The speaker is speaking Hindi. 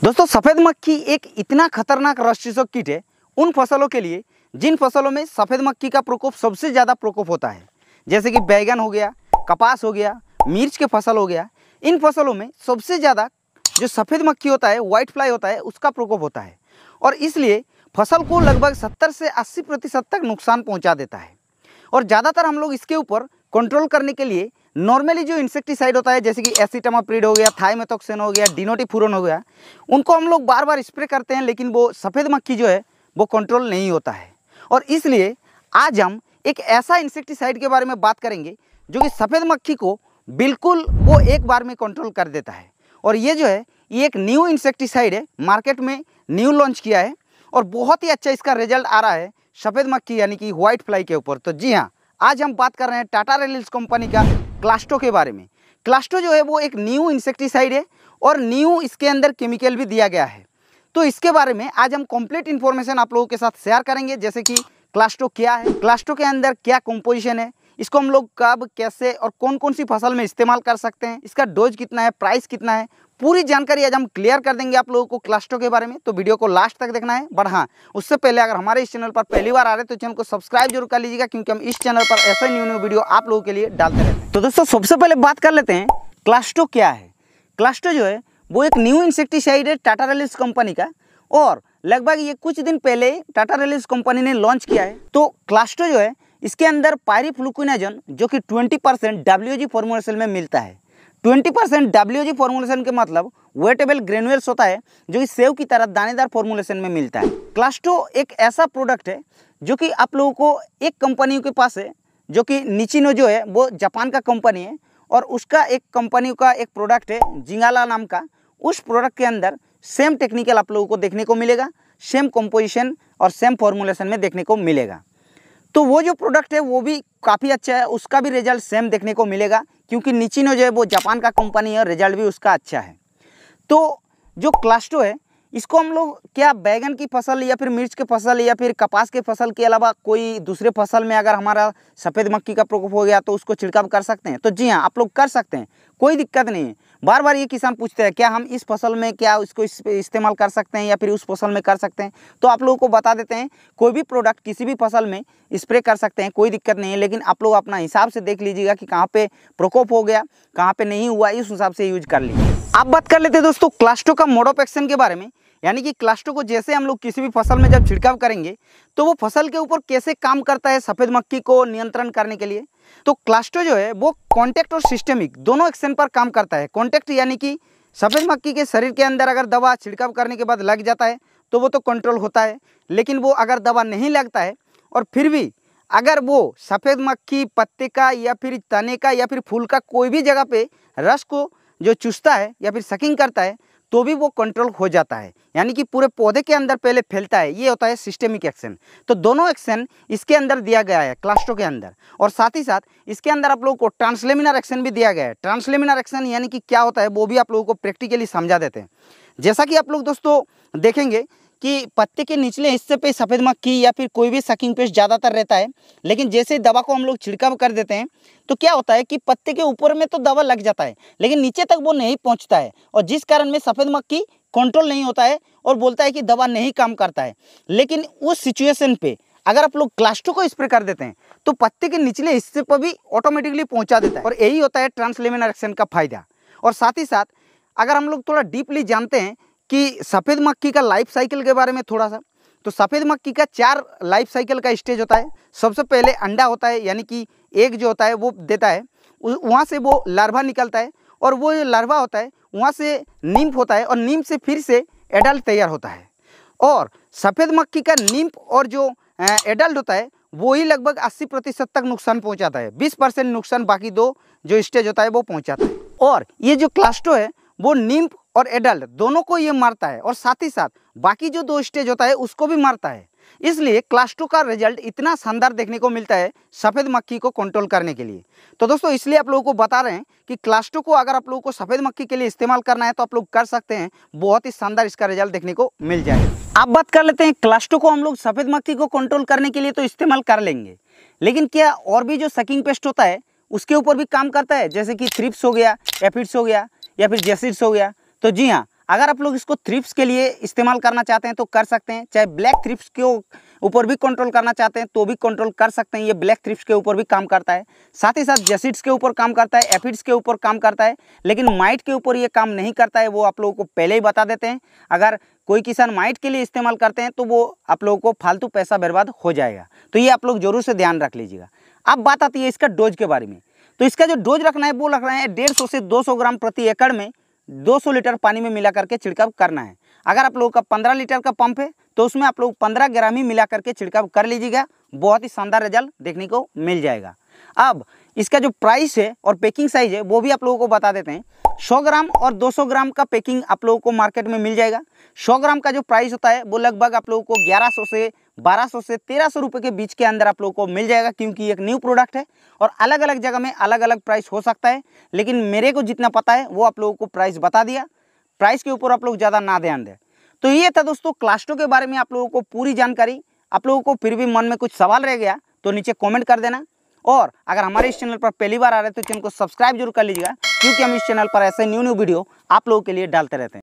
दोस्तों सफ़ेद मक्खी एक इतना खतरनाक रस कीट है उन फसलों के लिए जिन फसलों में सफ़ेद मक्खी का प्रकोप सबसे ज़्यादा प्रकोप होता है, जैसे कि बैगन हो गया, कपास हो गया, मिर्च के फसल हो गया। इन फसलों में सबसे ज़्यादा जो सफ़ेद मक्खी होता है, वाइट फ्लाई होता है, उसका प्रकोप होता है और इसलिए फसल को लगभग 70 से 80% तक नुकसान पहुँचा देता है। और ज़्यादातर हम लोग इसके ऊपर कंट्रोल करने के लिए नॉर्मली जो इंसेक्टिसाइड होता है, जैसे कि एसिटामाप्रिड हो गया, थाइमेथॉक्सेन हो गया, डिनोटिफुरॉन हो गया, उनको हम लोग बार बार स्प्रे करते हैं, लेकिन वो सफ़ेद मक्खी जो है वो कंट्रोल नहीं होता है। और इसलिए आज हम एक ऐसा इंसेक्टिसाइड के बारे में बात करेंगे जो कि सफ़ेद मक्खी को बिल्कुल वो एक बार में कंट्रोल कर देता है। और ये जो है ये एक न्यू इंसेक्टिसाइड है, मार्केट में न्यू लॉन्च किया है और बहुत ही अच्छा इसका रिजल्ट आ रहा है सफ़ेद मक्खी यानी कि व्हाइट फ्लाई के ऊपर। तो जी हाँ, आज हम बात कर रहे हैं टाटा रेलिस कंपनी का क्लास्टो के बारे में। क्लास्टो जो है वो एक न्यू इंसेक्टिसाइड है और न्यू इसके अंदर केमिकल भी दिया गया है। तो इसके बारे में आज हम कंप्लीट इन्फॉर्मेशन आप लोगों के साथ शेयर करेंगे, जैसे कि क्लास्टो क्या है, क्लास्टो के अंदर क्या कंपोजिशन है, इसको हम लोग कब, कैसे और कौन कौन सी फसल में इस्तेमाल कर सकते हैं, इसका डोज कितना है, प्राइस कितना है, पूरी जानकारी आज हम क्लियर कर देंगे आप लोगों को क्लास्टो के बारे में। तो वीडियो को लास्ट तक देखना है। बट हाँ, उससे पहले अगर हमारे इस चैनल पर पहली बार आ रहे हैं तो चैनल को सब्सक्राइब जरूर कर लीजिएगा, क्योंकि हम इस चैनल पर ऐसे न्यू वीडियो आप लोगों के लिए डालते रहते हैं। तो दोस्तों सबसे पहले बात कर लेते हैं क्लास्टो क्या है। क्लास्टो जो है वो एक न्यू इंसेक्टिसाइड है टाटा रेलिस कंपनी का और लगभग ये कुछ दिन पहले टाटा रेलिस कंपनी ने लॉन्च किया है। तो क्लास्टो जो है इसके अंदर पायरीफ्लुकिनाजोन जो कि 20% WG फॉर्मुलेशन में मिलता है। 20% WG फॉर्मुलेशन के मतलब वेटेबल ग्रेनुअल्स होता है जो कि सेव की तरह दानेदार फॉर्मुलेशन में मिलता है। क्लास्टो एक ऐसा प्रोडक्ट है जो कि आप लोगों को एक कंपनी के पास है जो कि निचिनो जो है वो जापान का कंपनी है और उसका एक कंपनी का एक प्रोडक्ट है जिंगाला नाम का। उस प्रोडक्ट के अंदर सेम टेक्निकल आप लोगों को देखने को मिलेगा, सेम कंपोजिशन और सेम फॉर्मुलेशन में देखने को मिलेगा। तो वो जो प्रोडक्ट है वो भी काफ़ी अच्छा है, उसका भी रिजल्ट सेम देखने को मिलेगा, क्योंकि निचिनो जो है वो जापान का कंपनी है और रिजल्ट भी उसका अच्छा है। तो जो क्लास्टो है इसको हम लोग क्या बैगन की फसल या फिर मिर्च के फसल या फिर कपास के फसल के अलावा कोई दूसरे फसल में अगर हमारा सफ़ेद मक्खी का प्रकोप हो गया तो उसको छिड़काव कर सकते हैं? तो जी हाँ, आप लोग कर सकते हैं, कोई दिक्कत नहीं है। बार बार ये किसान पूछते हैं क्या हम इस फसल में क्या इसको इस्तेमाल कर सकते हैं या फिर उस फसल में कर सकते हैं? तो आप लोगों को बता देते हैं, कोई भी प्रोडक्ट किसी भी फसल में स्प्रे कर सकते हैं, कोई दिक्कत नहीं है, लेकिन आप लोग अपना हिसाब से देख लीजिएगा कि कहाँ पे प्रकोप हो गया, कहाँ पे नहीं हुआ, इस हिसाब से यूज कर लीजिए। आप बात कर लेते हैं दोस्तों क्लास्टो का मोड ऑफ एक्शन के बारे में, यानी कि क्लास्टो को जैसे हम लोग किसी भी फसल में जब छिड़काव करेंगे तो वो फसल के ऊपर कैसे काम करता है सफ़ेद मक्खी को नियंत्रण करने के लिए। तो क्लास्टो जो है वो कॉन्टैक्ट और सिस्टेमिक दोनों एक्शन पर काम करता है। कॉन्टैक्ट यानी कि सफ़ेद मक्खी के शरीर के अंदर अगर दवा छिड़काव करने के बाद लग जाता है तो वो तो कंट्रोल होता है, लेकिन वो अगर दवा नहीं लगता है और फिर भी अगर वो सफ़ेद मक्खी पत्ते का या फिर तने का या फिर फूल का कोई भी जगह पे रस को जो चूसता है या फिर सकिंग करता है तो भी वो कंट्रोल हो जाता है, यानी कि पूरे पौधे के अंदर पहले फैलता है। ये होता है सिस्टेमिक एक्शन। तो दोनों एक्शन इसके अंदर दिया गया है क्लास्टो के अंदर, और साथ ही साथ इसके अंदर आप लोगों को ट्रांसलेमिनर एक्शन भी दिया गया है। ट्रांसलेमिनर एक्शन यानी कि क्या होता है वो भी आप लोगों को प्रैक्टिकली समझा देते हैं। जैसा कि आप लोग दोस्तों देखेंगे कि पत्ते के निचले हिस्से पे सफ़ेद मक्खी या फिर कोई भी सकिंग पेस्ट ज़्यादातर रहता है, लेकिन जैसे दवा को हम लोग छिड़काव कर देते हैं तो क्या होता है कि पत्ते के ऊपर में तो दवा लग जाता है लेकिन नीचे तक वो नहीं पहुंचता है, और जिस कारण में सफ़ेद मक्खी कंट्रोल नहीं होता है और बोलता है कि दवा नहीं काम करता है। लेकिन उस सिचुएशन पे अगर आप लोग क्लास्टो को स्प्रे कर देते हैं तो पत्ते के निचले हिस्से पर भी ऑटोमेटिकली पहुँचा देता है, और यही होता है ट्रांसलेमिनर एक्शन का फायदा। और साथ ही साथ अगर हम लोग थोड़ा डीपली जानते हैं कि सफ़ेद मक्खी का लाइफ साइकिल के बारे में थोड़ा सा, तो सफ़ेद मक्खी का 4 लाइफ साइकिल का स्टेज होता है। सबसे पहले अंडा होता है, यानी कि एग जो होता है वो देता है, वहाँ से वो लार्वा निकलता है और वो जो लार्वा होता है वहाँ से नीम्फ होता है और नीम्फ से फिर से एडल्ट तैयार होता है। और सफ़ेद मक्खी का नीम्फ और जो एडल्ट होता है वो ही लगभग 80% तक नुकसान पहुँचाता है, 20% नुकसान बाकी दो जो स्टेज होता है वो पहुँचाता है। और ये जो क्लास्टो है वो नीम्फ और एडल्ट दोनों को ये मारता है और साथ ही साथ बाकी जो 2 स्टेज होता है उसको भी मारता है। इसलिए क्लास्टो का रिजल्ट इतना शानदार देखने को मिलता है सफ़ेद मक्खी को कंट्रोल करने के लिए। तो दोस्तों इसलिए आप लोगों को बता रहे हैं कि क्लास्टो को अगर आप लोगों को सफ़ेद मक्खी के लिए इस्तेमाल करना है तो आप लोग कर सकते हैं, बहुत ही शानदार इसका रिजल्ट देखने को मिल जाएगा। आप बात कर लेते हैं क्लास्टो को हम लोग सफ़ेद मक्खी को कंट्रोल करने के लिए तो इस्तेमाल कर लेंगे, लेकिन क्या और भी जो सकिंग पेस्ट होता है उसके ऊपर भी काम करता है, जैसे कि थ्रिप्स हो गया, एफिड्स हो गया या फिर जेसिड्स हो गया? तो जी हाँ, अगर आप लोग इसको थ्रिप्स के लिए इस्तेमाल करना चाहते हैं तो कर सकते हैं, चाहे ब्लैक थ्रिप्स के ऊपर भी कंट्रोल करना चाहते हैं तो भी कंट्रोल कर सकते हैं। ये ब्लैक थ्रिप्स के ऊपर भी काम करता है, साथ ही साथ जैसिड्स के ऊपर काम करता है, एफिड्स के ऊपर काम करता है, लेकिन माइट के ऊपर ये काम नहीं करता है। वो आप लोगों को पहले ही बता देते हैं। अगर कोई किसान माइट के लिए इस्तेमाल करते हैं तो वो आप लोगों को फालतू पैसा बर्बाद हो जाएगा, तो ये आप लोग जरूर से ध्यान रख लीजिएगा। अब बात आती है इसका डोज के बारे में। तो इसका जो डोज रखना है वो रख रहे हैं 150 से 200 ग्राम प्रति एकड़ में 200 लीटर पानी में मिला करके छिड़काव करना है। अगर आप लोगों का 15 लीटर का पंप है तो उसमें आप लोग 15 ग्राम ही मिला करके छिड़काव कर लीजिएगा, बहुत ही शानदार रिजल्ट देखने को मिल जाएगा। अब इसका जो प्राइस है और पैकिंग साइज है वो भी आप लोगों को बता देते हैं। 100 ग्राम और 200 ग्राम का पैकिंग आप लोगों को मार्केट में मिल जाएगा। 100 ग्राम का जो प्राइस होता है वो लगभग आप लोगों को 1100 से 1200 से 1300 रुपये के बीच के अंदर आप लोगों को मिल जाएगा, क्योंकि एक न्यू प्रोडक्ट है और अलग अलग जगह में अलग अलग प्राइस हो सकता है, लेकिन मेरे को जितना पता है वो आप लोगों को प्राइस बता दिया। प्राइस के ऊपर आप लोग ज़्यादा ना ध्यान दें। तो ये था दोस्तों क्लास्टो के बारे में आप लोगों को पूरी जानकारी। आप लोगों को फिर भी मन में कुछ सवाल रह गया तो नीचे कमेंट कर देना, और अगर हमारे इस चैनल पर पहली बार आ रहे हैं तो चैनल को सब्सक्राइब जरूर कर लीजिएगा, क्योंकि हम इस चैनल पर ऐसे न्यू वीडियो आप लोगों के लिए डालते रहते हैं।